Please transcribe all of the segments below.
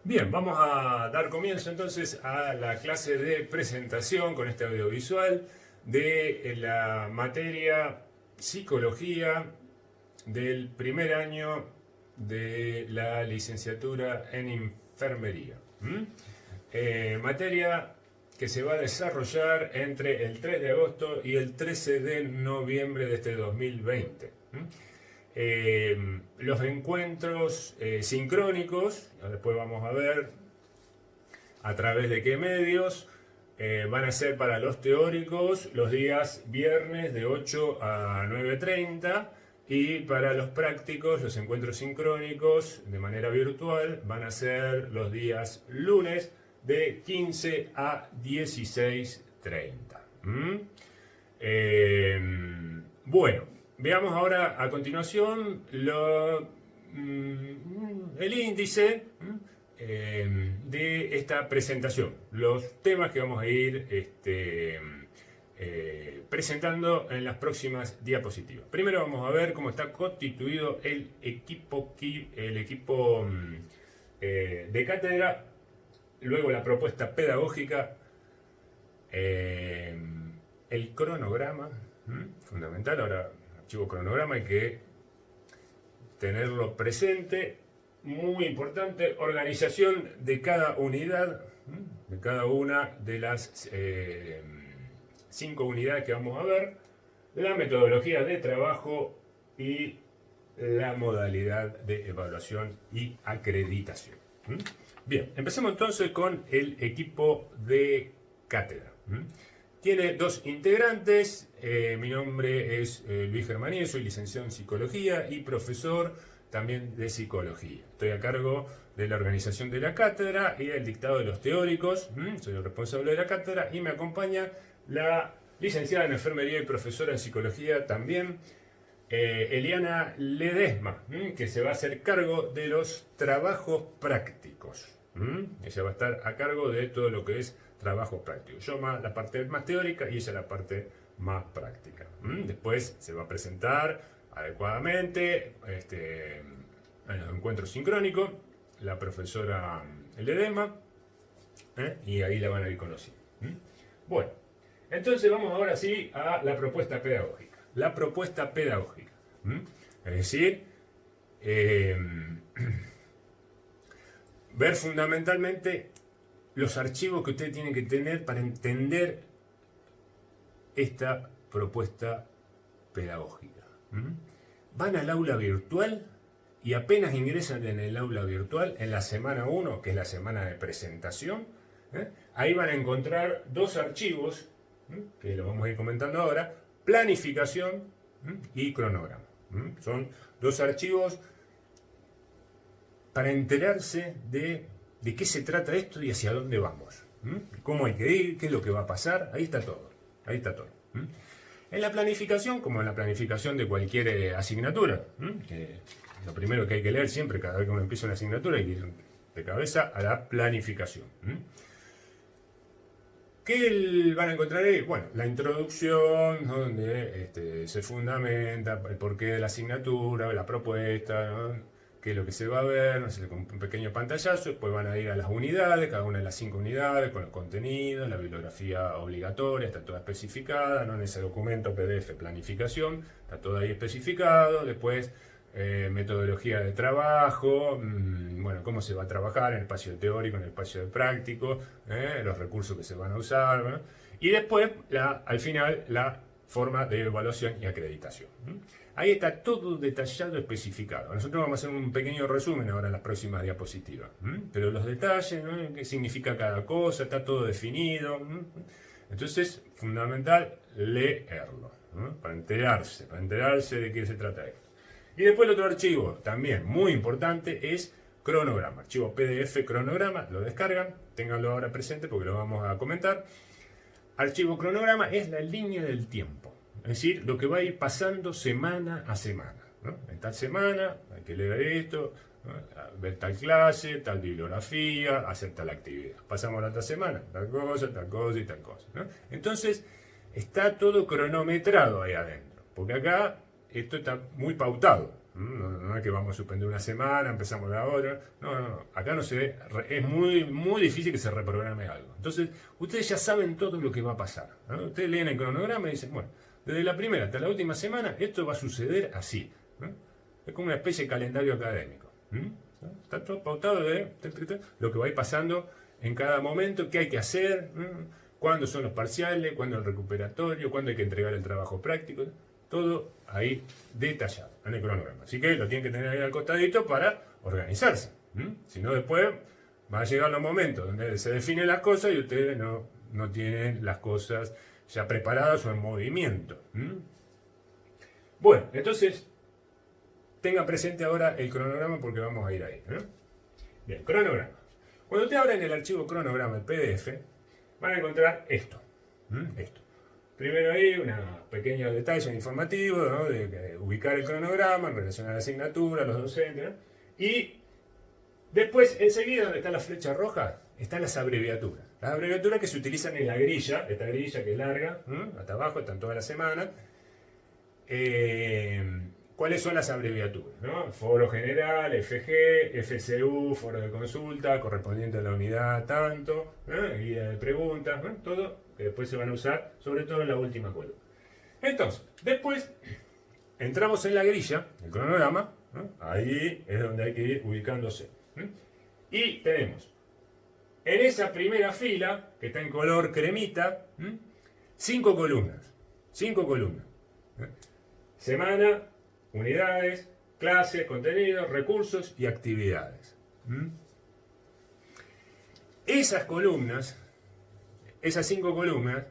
Bien, vamos a dar comienzo entonces a la clase de presentación con este audiovisual de la materia psicología del primer año de la licenciatura en enfermería. Materia que se va a desarrollar entre el 3 de agosto y el 13 de noviembre de este 2020. Los encuentros sincrónicos, después vamos a ver a través de qué medios, van a ser para los teóricos los días viernes de 8 a 9:30 y para los prácticos los encuentros sincrónicos de manera virtual van a ser los días lunes de 15 a 16:30. Bueno. Veamos ahora a continuación el índice de esta presentación, los temas que vamos a ir presentando en las próximas diapositivas. Primero vamos a ver cómo está constituido el equipo de cátedra, luego la propuesta pedagógica, el cronograma, fundamental. Ahora, archivo cronograma hay que tenerlo presente, muy importante. Organización de cada unidad, de cada una de las 5 unidades que vamos a ver, la metodología de trabajo y la modalidad de evaluación y acreditación. Bien, empecemos entonces con el equipo de cátedra. Tiene 2 integrantes. Mi nombre es Luis Germaní, soy licenciado en psicología y profesor también de psicología. Estoy a cargo de la organización de la cátedra y el dictado de los teóricos. Soy el responsable de la cátedra y me acompaña la licenciada en enfermería y profesora en psicología también, Eliana Ledesma, que se va a hacer cargo de los trabajos prácticos. Ella va a estar a cargo de todo lo que es trabajo práctico. Yo la parte más teórica y ella la parte más práctica. Después se va a presentar adecuadamente en los encuentros sincrónicos la profesora Ledesma, y ahí la van a ir conociendo. Bueno, entonces vamos ahora sí a la propuesta pedagógica. La propuesta pedagógica. Es decir, ver fundamentalmente los archivos que ustedes tienen que tener para entender esta propuesta pedagógica. Van al aula virtual y apenas ingresan en el aula virtual, en la semana 1, que es la semana de presentación, ahí van a encontrar 2 archivos, que los vamos a ir comentando ahora: planificación y cronograma. Son 2 archivos para enterarse de qué se trata esto y hacia dónde vamos. Cómo hay que ir, qué es lo que va a pasar. Ahí está todo. Ahí está todo. En la planificación, como en la planificación de cualquier asignatura, lo primero que hay que leer siempre, cada vez que uno empieza una asignatura, hay que ir de cabeza a la planificación. ¿Qué van a encontrar ahí? Bueno, la introducción, ¿no?, donde se fundamenta el porqué de la asignatura, la propuesta, ¿no?, qué es lo que se va a ver, no sé, con un pequeño pantallazo. Después van a ir a las unidades, cada una de las 5 unidades, con los contenidos, la bibliografía obligatoria, está toda especificada, ¿no?, en ese documento PDF planificación, está todo ahí especificado. Después, metodología de trabajo, bueno, cómo se va a trabajar en el espacio teórico, en el espacio práctico, los recursos que se van a usar, ¿no? Y después, al final, la forma de evaluación y acreditación. Ahí está todo detallado, especificado. Nosotros vamos a hacer un pequeño resumen ahora en las próximas diapositivas. Pero los detalles, ¿no?, qué significa cada cosa, está todo definido. Entonces, fundamental leerlo, ¿no?, para enterarse de qué se trata esto. Y después el otro archivo, también muy importante, es cronograma. Archivo PDF cronograma, lo descargan, ténganlo ahora presente porque lo vamos a comentar. Archivo cronograma es la línea del tiempo, es decir, lo que va a ir pasando semana a semana, ¿no? En tal semana hay que leer esto, ¿no?, ver tal clase, tal bibliografía, hacer tal actividad. Pasamos a la otra semana, tal cosa y tal cosa, ¿no? Entonces, está todo cronometrado ahí adentro, porque acá esto está muy pautado. No es que vamos a suspender una semana, empezamos la otra. No. Acá no se ve. Es muy, muy difícil que se reprograme algo. Entonces, ustedes ya saben todo lo que va a pasar, ¿no? Ustedes leen el cronograma y dicen, bueno, desde la primera hasta la última semana, esto va a suceder así, ¿no? Es como una especie de calendario académico. Está todo pautado de lo que va a ir pasando en cada momento, qué hay que hacer, cuándo son los parciales, cuándo el recuperatorio, cuándo hay que entregar el trabajo práctico. Todo ahí detallado en el cronograma. Así que lo tienen que tener ahí al costadito para organizarse. Si no, después va a llegar los momentos donde se definen las cosas y ustedes no tienen las cosas ya preparadas o en movimiento. Bueno, entonces tengan presente ahora el cronograma porque vamos a ir ahí. Bien, cronograma. Cuando ustedes abren el archivo cronograma, el PDF, van a encontrar esto. Esto. Primero ahí, unos pequeños detalles informativos, ¿no? de ubicar el cronograma en relación a la asignatura, a los docentes, ¿no? Y después, enseguida, donde está la flecha roja, están las abreviaturas. Las abreviaturas que se utilizan en la grilla, esta grilla que es larga, hasta abajo, están todas las semanas. ¿Cuáles son las abreviaturas? ¿No? Foro general, FG, FCU, foro de consulta, correspondiente a la unidad tanto, guía de preguntas, todo que después se van a usar, sobre todo en la última columna. Entonces, después entramos en la grilla, el cronograma, ahí es donde hay que ir ubicándose. Y tenemos en esa primera fila, que está en color cremita, 5 columnas. 5 columnas. Semana, unidades, clases, contenidos, recursos y actividades. Esas columnas, esas 5 columnas,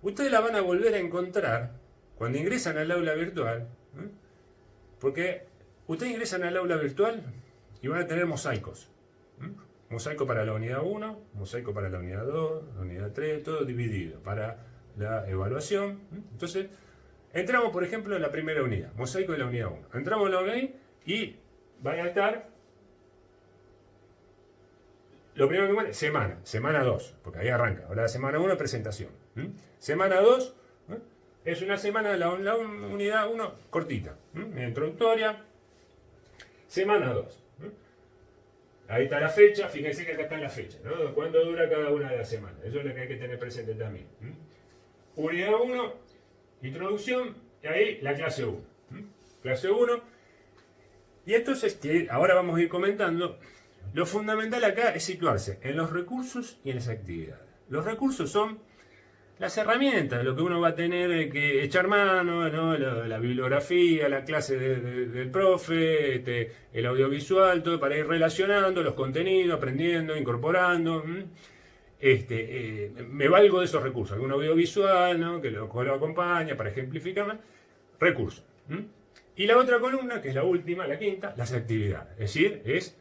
ustedes las van a volver a encontrar cuando ingresan al aula virtual, porque ustedes ingresan al aula virtual y van a tener mosaicos. Mosaico para la unidad 1, mosaico para la unidad 2, la unidad 3, todo dividido para la evaluación. Entonces, entramos, por ejemplo, en la primera unidad, mosaico de la unidad 1. Entramos en la unidad y van a estar, lo primero que encuentran, semana 2, porque ahí arranca. Ahora la semana 1 presentación. Semana 2 es una semana de la unidad 1 cortita, introductoria. Semana 2. Ahí está la fecha, fíjense que acá está la fecha, ¿no? ¿Cuándo dura cada una de las semanas? Eso es lo que hay que tener presente también. Unidad 1, introducción, y ahí la clase 1. Clase 1. Y entonces, que ahora vamos a ir comentando, lo fundamental acá es situarse en los recursos y en las actividades. Los recursos son las herramientas, lo que uno va a tener que echar mano, ¿no? La bibliografía, la clase del profe, el audiovisual, todo para ir relacionando los contenidos, aprendiendo, incorporando. Me valgo de esos recursos, algún audiovisual, ¿no? que lo acompaña para ejemplificar más. Recursos. Y la otra columna, que es la última, la quinta, las actividades. Es decir, es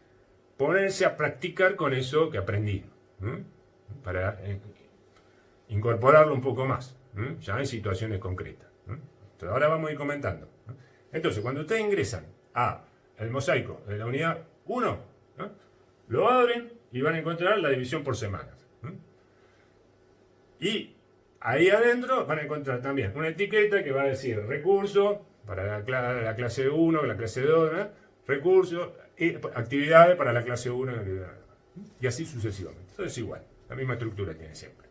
ponerse a practicar con eso que aprendí. Para incorporarlo un poco más, ya en situaciones concretas. Entonces, ahora vamos a ir comentando. Entonces, cuando ustedes ingresan a el mosaico de la unidad 1, lo abren y van a encontrar la división por semanas. Y ahí adentro van a encontrar también una etiqueta que va a decir recurso para la clase 1, la clase 2, recursos, actividades para la clase 1, y así sucesivamente. Todo es igual, la misma estructura tiene siempre.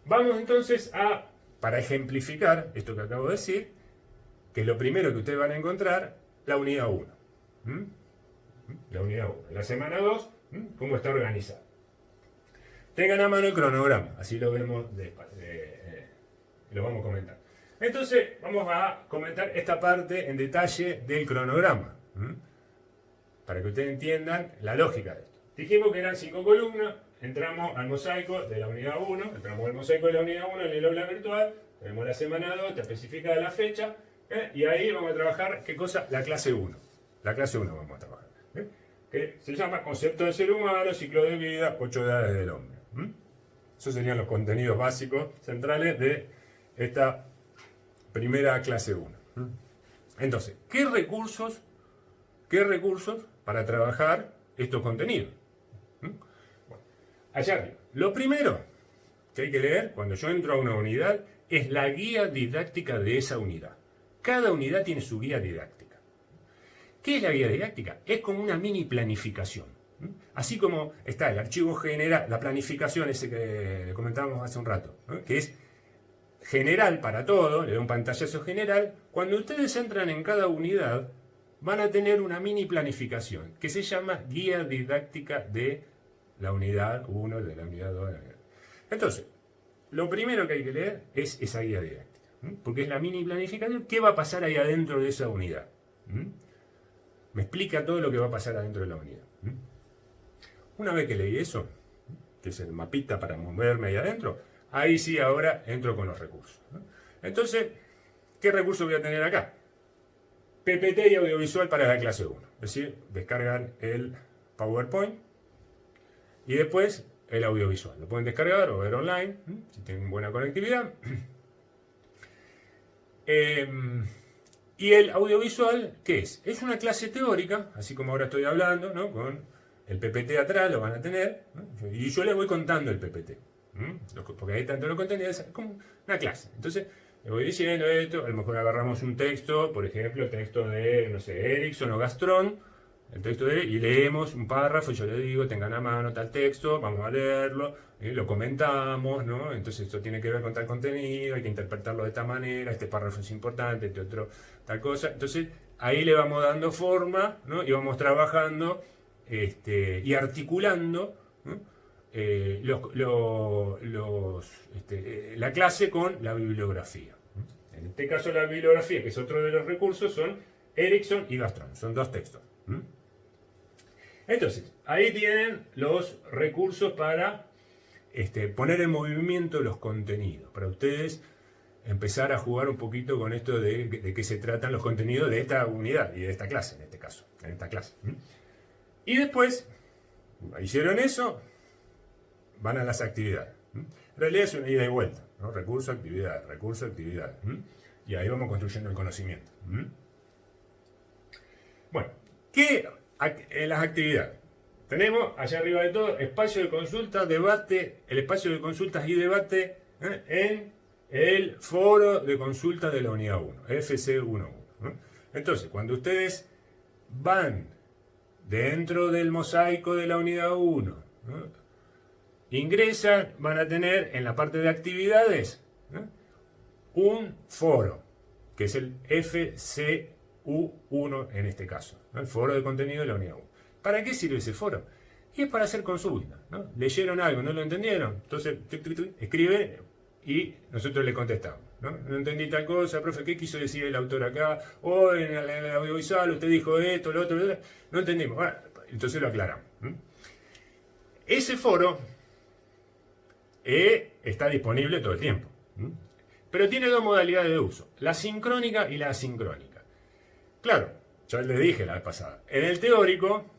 Vamos entonces para ejemplificar esto que acabo de decir, que es lo primero que ustedes van a encontrar, la unidad 1. La unidad 1. La semana 2, cómo está organizada. Tengan a mano el cronograma, así lo vemos lo vamos a comentar. Entonces, vamos a comentar esta parte en detalle del cronograma, para que ustedes entiendan la lógica de esto. Dijimos que eran 5 columnas. Entramos al mosaico de la unidad 1, entramos al mosaico de la unidad 1 en el aula virtual, tenemos la semana 2, está especificada la fecha, y ahí vamos a trabajar, ¿qué cosa? La clase 1. La clase 1 vamos a trabajar. Que se llama Concepto del Ser Humano, Ciclo de Vida, 8 Edades del Hombre. Esos serían los contenidos básicos centrales de esta primera clase 1. Entonces, ¿qué recursos para trabajar estos contenidos? Allá arriba. Lo primero que hay que leer cuando yo entro a una unidad es la guía didáctica de esa unidad. Cada unidad tiene su guía didáctica. ¿Qué es la guía didáctica? Es como una mini planificación. Así como está el archivo general, la planificación ese que comentábamos hace un rato, ¿no? Que es general para todo, le doy un pantallazo general. Cuando ustedes entran en cada unidad, van a tener una mini planificación que se llama guía didáctica de la unidad 1, de la unidad 2. Entonces, lo primero que hay que leer es esa guía didáctica, porque es la mini planificación. ¿Qué va a pasar ahí adentro de esa unidad? Me explica todo lo que va a pasar adentro de la unidad. Una vez que leí eso, que es el mapita para moverme ahí adentro, ahí sí ahora entro con los recursos. Entonces, ¿qué recursos voy a tener acá? PPT y audiovisual para la clase 1. Es decir, descargan el PowerPoint y después el audiovisual. Lo pueden descargar o ver online, si tienen buena conectividad. Y el audiovisual, ¿qué es? Es una clase teórica, así como ahora estoy hablando, ¿no? Con el PPT atrás, lo van a tener, ¿no? Y yo les voy contando el PPT, porque hay tanto los contenidos, es como una clase. Entonces, le voy diciendo esto, a lo mejor agarramos un texto, por ejemplo, texto de, no sé, Erickson o Gastrón, el texto de, y leemos un párrafo, y yo le digo, tengan a mano tal texto, vamos a leerlo, lo comentamos, ¿no? Entonces esto tiene que ver con tal contenido, hay que interpretarlo de esta manera, este párrafo es importante, este otro, tal cosa. Entonces ahí le vamos dando forma, ¿no? Y vamos trabajando y articulando, ¿no? La clase con la bibliografía. En este caso la bibliografía, que es otro de los recursos, son Erickson y Gastrón, son dos textos. Entonces, ahí tienen los recursos para poner en movimiento los contenidos, para ustedes empezar a jugar un poquito con esto de qué se tratan los contenidos de esta unidad y de esta clase, en este caso, en esta clase. Y después, hicieron eso, van a las actividades. En realidad es una ida y vuelta, ¿no? Recurso, actividad, recurso, actividad. Y ahí vamos construyendo el conocimiento. Bueno, ¿qué en las actividades? Tenemos allá arriba de todo espacio de consulta, debate, el espacio de consultas y debate en el foro de consultas de la unidad 1, FC11. Entonces, cuando ustedes van dentro del mosaico de la unidad 1, ingresan, van a tener en la parte de actividades un foro, que es el FCU1 en este caso, el foro de contenido de la unidad 1. ¿Para qué sirve ese foro? Y es para hacer consultas, ¿no? ¿Leyeron algo? ¿No lo entendieron? Entonces, escribe y nosotros le contestamos. No entendí tal cosa, profe, ¿qué quiso decir el autor acá? O en el audiovisual usted dijo esto, lo otro, no entendimos. Bueno, entonces lo aclaramos. Ese foro está disponible todo el tiempo. Pero tiene dos modalidades de uso, la sincrónica y la asincrónica. Claro, ya les dije la vez pasada, en el teórico,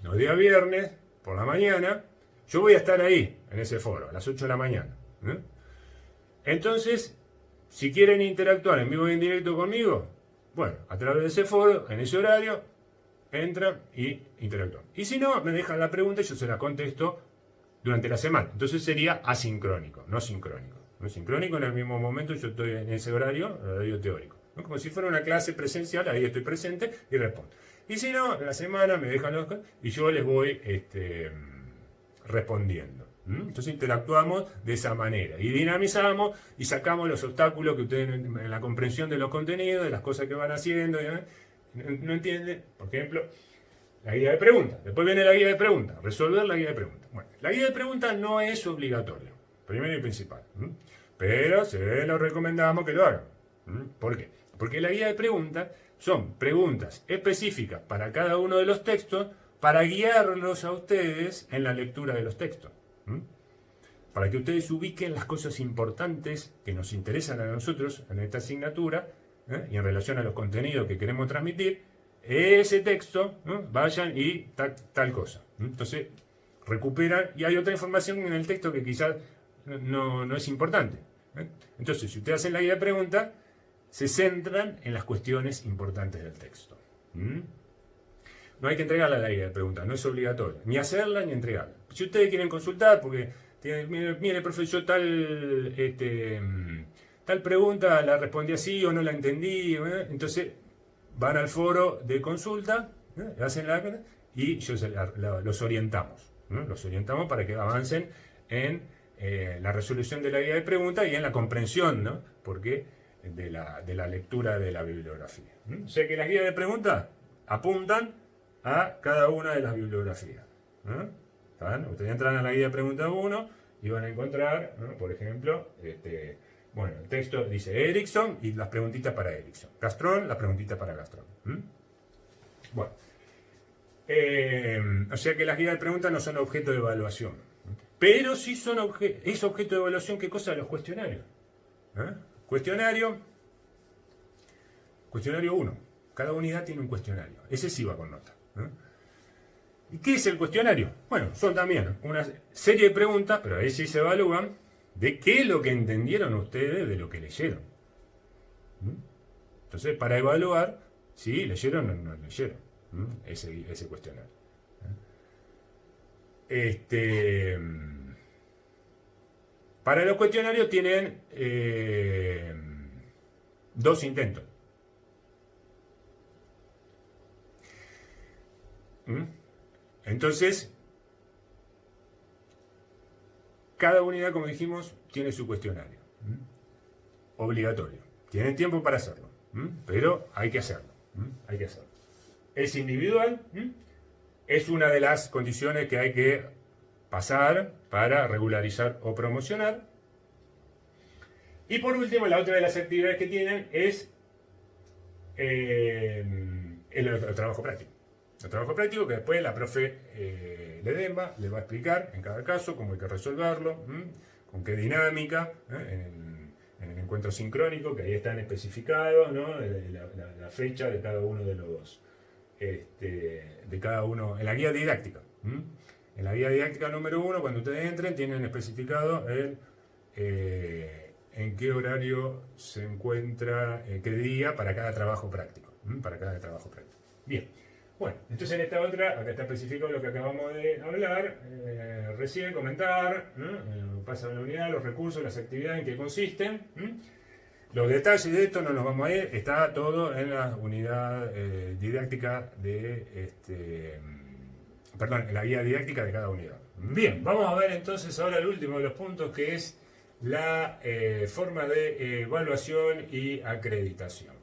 los días viernes, por la mañana, yo voy a estar ahí, en ese foro, a las 8 de la mañana. Entonces, si quieren interactuar en vivo y en directo conmigo, bueno, a través de ese foro, en ese horario, entran y interactúan. Y si no, me dejan la pregunta y yo se la contesto durante la semana. Entonces sería asincrónico, no sincrónico. No sincrónico, en el mismo momento yo estoy en ese horario teórico. ¿No? Como si fuera una clase presencial, ahí estoy presente y respondo. Y si no, en la semana me dejan los y yo les voy respondiendo. Entonces interactuamos de esa manera y dinamizamos y sacamos los obstáculos que ustedes en la comprensión de los contenidos, de las cosas que van haciendo, no entienden. Por ejemplo, la guía de preguntas. Después viene la guía de preguntas, resolver la guía de preguntas. Bueno, la guía de preguntas no es obligatoria, primero y principal, pero se lo recomendamos que lo hagan. ¿Por qué? Porque la guía de preguntas son preguntas específicas para cada uno de los textos para guiarlos a ustedes en la lectura de los textos. Para que ustedes ubiquen las cosas importantes que nos interesan a nosotros en esta asignatura y en relación a los contenidos que queremos transmitir, ese texto, vayan y tal cosa. Entonces, recuperan y hay otra información en el texto que quizás no es importante. Entonces, si ustedes hacen la guía de preguntas, se centran en las cuestiones importantes del texto. No hay que entregarla a la guía de preguntas, no es obligatorio, ni hacerla ni entregarla. Si ustedes quieren consultar, porque mire, profe, yo tal pregunta la respondí así o no la entendí, entonces van al foro de consulta, hacen y los orientamos. Los orientamos para que avancen en la resolución de la guía de preguntas y en la comprensión, ¿no? Porque de la lectura de la bibliografía. O sea que las guías de preguntas apuntan a cada una de las bibliografías. Ustedes entran a la guía de preguntas 1 y van a encontrar, ¿no? Por ejemplo, el texto dice Erickson y las preguntitas para Erickson. Gastrón, las preguntitas para Gastrón. Bueno. O sea que las guías de preguntas no son objeto de evaluación. Pero sí son es objeto de evaluación, ¿qué cosa? Los cuestionarios. Cuestionario 1. Cada unidad tiene un cuestionario. Ese sí va con nota. ¿Y qué es el cuestionario? Bueno, son también una serie de preguntas, pero ahí sí se evalúan de qué es lo que entendieron ustedes de lo que leyeron. Entonces, para evaluar si leyeron o no leyeron ese cuestionario. Para los cuestionarios tienen 2 intentos. Entonces, cada unidad, como dijimos, tiene su cuestionario. Obligatorio. Tienen tiempo para hacerlo, pero hay que hacerlo. Hay que hacerlo. Es individual, es una de las condiciones que hay que pasar para regularizar o promocionar. Y por último, la otra de las actividades que tienen es el trabajo práctico. El trabajo práctico que después la profe Ledesma le va a explicar en cada caso cómo hay que resolverlo, con qué dinámica, en el encuentro sincrónico, que ahí están especificados, ¿no? La fecha de cada uno de los... en la guía didáctica. En la guía didáctica número 1, cuando ustedes entren, tienen especificado en qué horario se encuentra, qué día para cada trabajo práctico. Bien. Bueno, entonces en esta otra, acá está especificado lo que acabamos de hablar, recién comentar, pasan a la unidad, los recursos, las actividades en que consisten. Los detalles de esto no los vamos a ir, está todo en la unidad didáctica en la guía didáctica de cada unidad. Bien, vamos a ver entonces ahora el último de los puntos, que es la forma de evaluación y acreditación.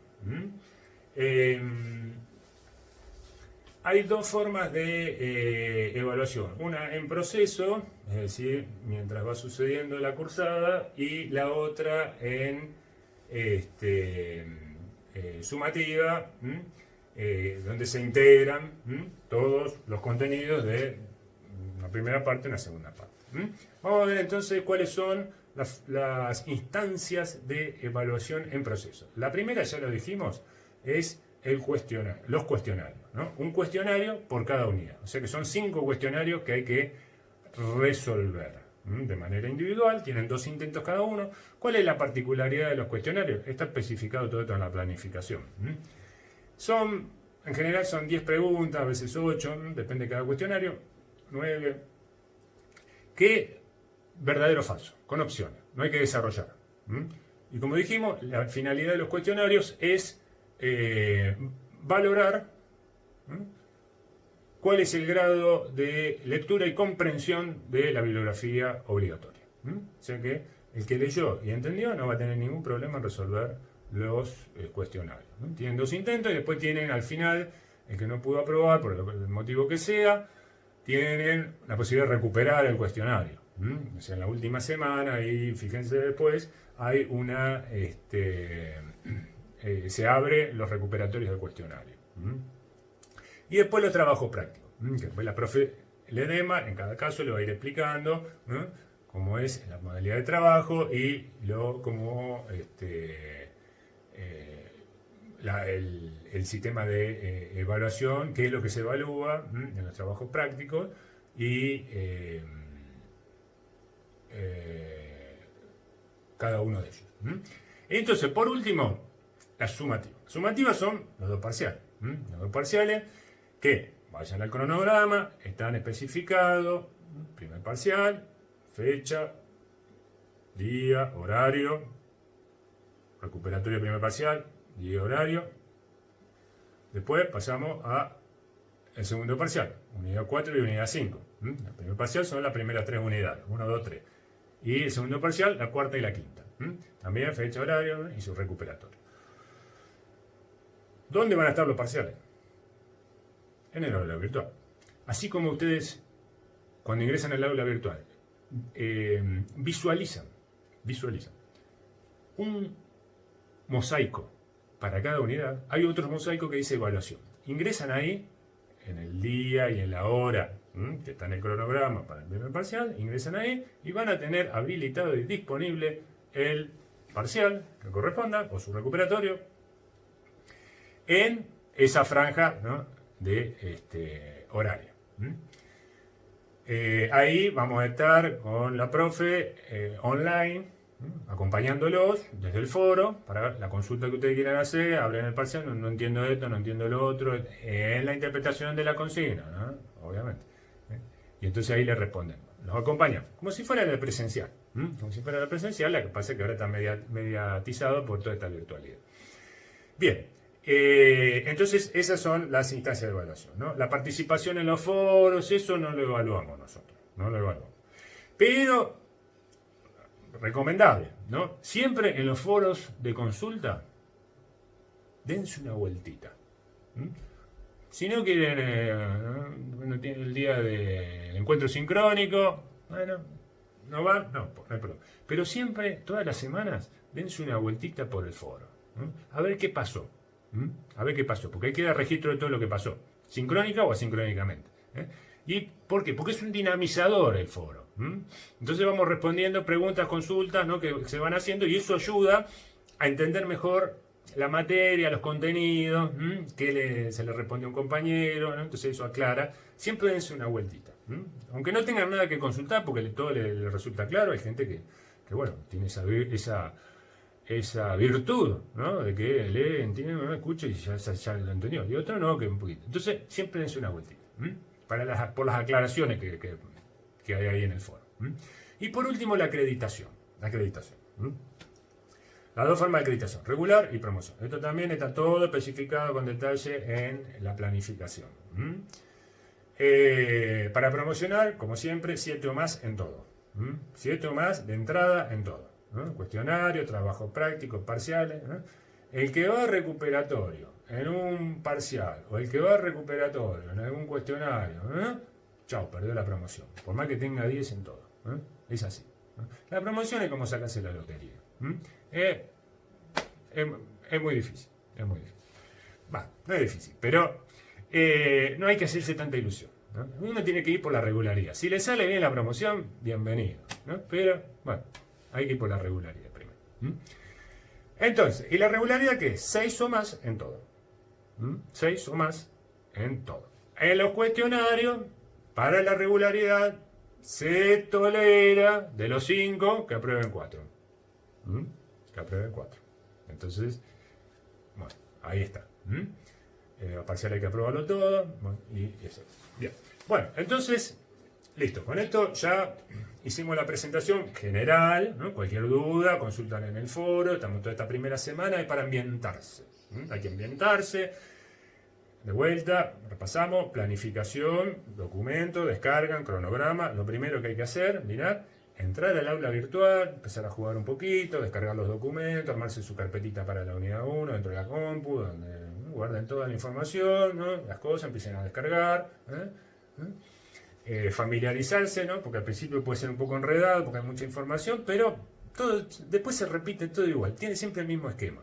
Hay 2 formas de evaluación, una en proceso, es decir, mientras va sucediendo la cursada, y la otra en sumativa, donde se integran todos los contenidos de una primera parte y una segunda parte. Vamos a ver entonces cuáles son las instancias de evaluación en proceso. La primera, ya lo dijimos, es los cuestionarios, ¿no? Un cuestionario por cada unidad. O sea que son 5 cuestionarios que hay que resolver de manera individual. Tienen 2 intentos cada uno. ¿Cuál es la particularidad de los cuestionarios? Está especificado todo esto en la planificación. En general son 10 preguntas, a veces 8, depende de cada cuestionario, 9. Que verdadero o falso, con opciones. No hay que desarrollar. Y como dijimos, la finalidad de los cuestionarios es valorar cuál es el grado de lectura y comprensión de la bibliografía obligatoria. O sea que el que leyó y entendió no va a tener ningún problema en resolver los cuestionarios. Tienen 2 intentos y después tienen al final, el que no pudo aprobar por el motivo que sea, tienen la posibilidad de recuperar el cuestionario. O sea, en la última semana, y fíjense después, hay una... se abre los recuperatorios del cuestionario. Y después los trabajos prácticos. Que después la profe Ledesma, en cada caso, le va a ir explicando cómo es la modalidad de trabajo y el sistema de evaluación, qué es lo que se evalúa en los trabajos prácticos y cada uno de ellos. Entonces, por último, las sumativas. Sumativas son los 2 parciales. Los 2 parciales que vayan al cronograma, están especificados, primer parcial, fecha, día, horario, recuperatorio primer parcial, día, horario, Después pasamos a el segundo parcial, unidad 4 y unidad 5. El primer parcial son las primeras 3 unidades, 1, 2, 3. Y el segundo parcial, la cuarta y la quinta. También fecha, horario y su recuperatorio. ¿Dónde van a estar los parciales? En el aula virtual. Así como ustedes, cuando ingresan al aula virtual, visualizan un mosaico para cada unidad, hay otro mosaico que dice evaluación. Ingresan ahí, en el día y en la hora, que está en el cronograma para el primer parcial, ingresan ahí y van a tener habilitado y disponible el parcial que corresponda, o su recuperatorio, en esa franja, ¿no?, de horario. Ahí vamos a estar con la profe online, acompañándolos desde el foro para la consulta que ustedes quieran hacer. Hablen el parcial, no entiendo esto, no entiendo lo otro, en la interpretación de la consigna, ¿no?, obviamente. Y entonces ahí les respondemos. Los acompañamos, como si fuera la presencial. Como si fuera la presencial, la que pasa es que ahora está mediatizado por toda esta virtualidad. Bien, entonces esas son las instancias de evaluación, ¿no? La participación en los foros, eso no lo evaluamos nosotros, no lo evaluamos. Pero, recomendable, ¿no? Siempre en los foros de consulta, dense una vueltita. Si no quieren, bueno, tiene el día del encuentro sincrónico, bueno, no van, no hay problema. Pero siempre, todas las semanas, dense una vueltita por el foro. A ver qué pasó. A ver qué pasó, porque ahí queda registro de todo lo que pasó, sincrónica o asincrónicamente. ¿Y por qué? Porque es un dinamizador el foro. Entonces vamos respondiendo preguntas, consultas, ¿no?, que se van haciendo, y eso ayuda a entender mejor la materia, los contenidos, que se le responde a un compañero, ¿no? Entonces eso aclara. Siempre dense una vueltita. Aunque no tengan nada que consultar, porque todo le resulta claro, hay gente que bueno, tiene esa virtud, ¿no?, de que lee, entiende, no escucha y ya lo entendió. Y otro no, que un poquito. Entonces siempre dense una vueltita. Por las aclaraciones que hay ahí en el foro. Y por último, la acreditación. Las dos formas de acreditación, regular y promoción. Esto también está todo especificado con detalle en la planificación. Para promocionar, como siempre, 7 o más en todo. 7 o más de entrada en todo. Cuestionario, trabajo práctico, parciales. El que va a recuperatorio en un parcial o el que va a recuperatorio en algún cuestionario, chao, perdió la promoción. Por más que tenga 10 en todo. Es así. La promoción es como sacarse la lotería. Es muy difícil. No es difícil, pero no hay que hacerse tanta ilusión. Uno tiene que ir por la regularidad. Si le sale bien la promoción, bienvenido. Pero, bueno, hay que ir por la regularidad primero. Entonces, ¿y la regularidad qué es? 6 o más en todo. 6 o más en todo. En los cuestionarios, para la regularidad, se tolera de los 5 que aprueben 4. Que aprueben 4. Entonces, bueno, ahí está. Parcial hay que aprobarlo todo. Bueno, y eso. Bien. Bueno, entonces, listo. Con esto ya hicimos la presentación general, ¿no? Cualquier duda, consultan en el foro. Estamos toda esta primera semana y para ambientarse. Hay que ambientarse. De vuelta, repasamos, planificación, documento, descargan, cronograma. Lo primero que hay que hacer, mirad, entrar al aula virtual, empezar a jugar un poquito, descargar los documentos, armarse su carpetita para la unidad 1 dentro de la compu, donde guarden toda la información, ¿no? Las cosas, empiecen a descargar. Familiarizarse, ¿no? Porque al principio puede ser un poco enredado, porque hay mucha información, pero todo, después se repite todo igual, tiene siempre el mismo esquema,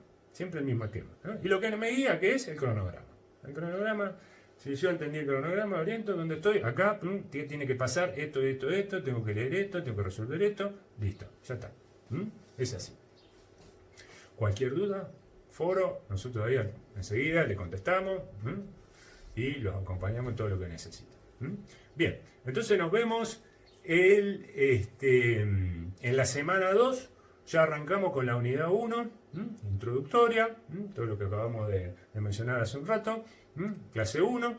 ¿no? Y lo que me guía, ¿qué es? El cronograma. El cronograma, si yo entendí el cronograma, oriento donde estoy, acá, tiene que pasar esto, tengo que leer esto, tengo que resolver esto, listo, ya está. Es así. Cualquier duda, foro, nosotros ahí enseguida le contestamos y los acompañamos en todo lo que necesiten. Bien, entonces nos vemos en la semana 2, ya arrancamos con la unidad 1, introductoria, todo lo que acabamos de mencionar hace un rato, clase 1,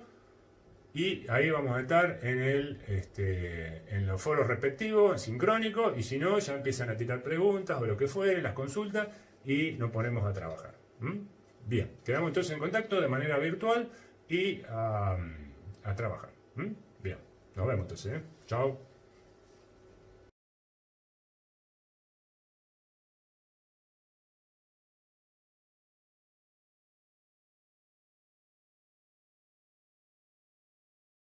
y ahí vamos a estar en los foros respectivos, sincrónicos, y si no, ya empiezan a tirar preguntas o lo que fuere, las consultas, y nos ponemos a trabajar. Bien, quedamos entonces en contacto de manera virtual y a trabajar. Bien, nos vemos entonces. Chao.